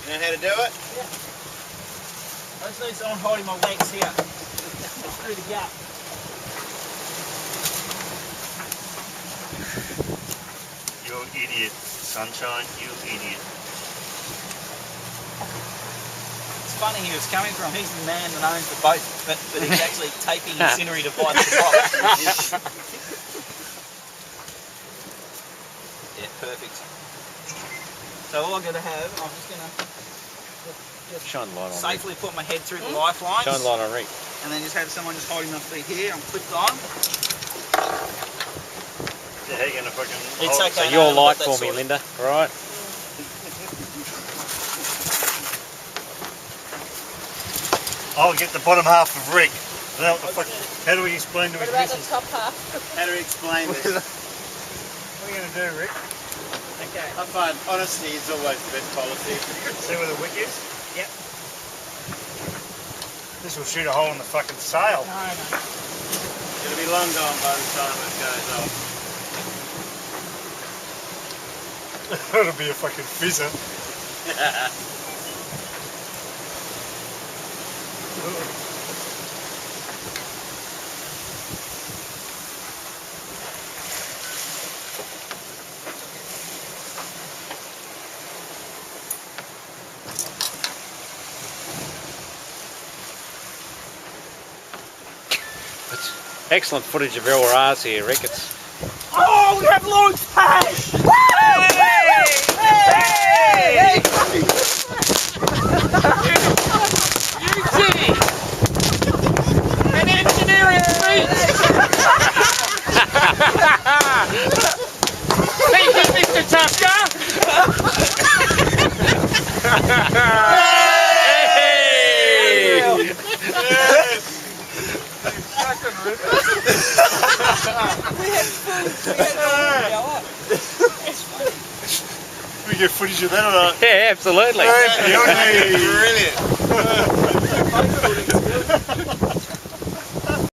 Know how to do it? Yeah. I just need someone holding my legs here. Through the gap. You idiot. Sunshine, you idiot. It's funny, he was coming from, he's the man that owns the boat, but he's actually taping incinery to bite the top. Yeah, perfect. So all I'm going to have, I'm just going to Shine light on safely put my head through the lifelines. Shine light on Rick. And then just have someone just holding my feet here. I'm clipped on. Yeah, how you gonna fucking It's hold okay. So you're light for me, Linda, alright? I'll get the bottom half of Rick. I don't know what the fuck. How do we explain to his What about the missus? top half? How do we explain this? What are you gonna do, Rick? Okay. I find honesty is always the best policy. See where the wick is? Yep. This will shoot a hole in the fucking sail. No. It'll be long gone by the time it goes off. That'll be a fucking fizzer. It's excellent footage of LRRs here, Rick. It's Oh, we have launch pad! Hey! Beauty! An engineering feat! Thank you, Mr. Tusker! We get footage of that or not? yeah, absolutely. Brilliant.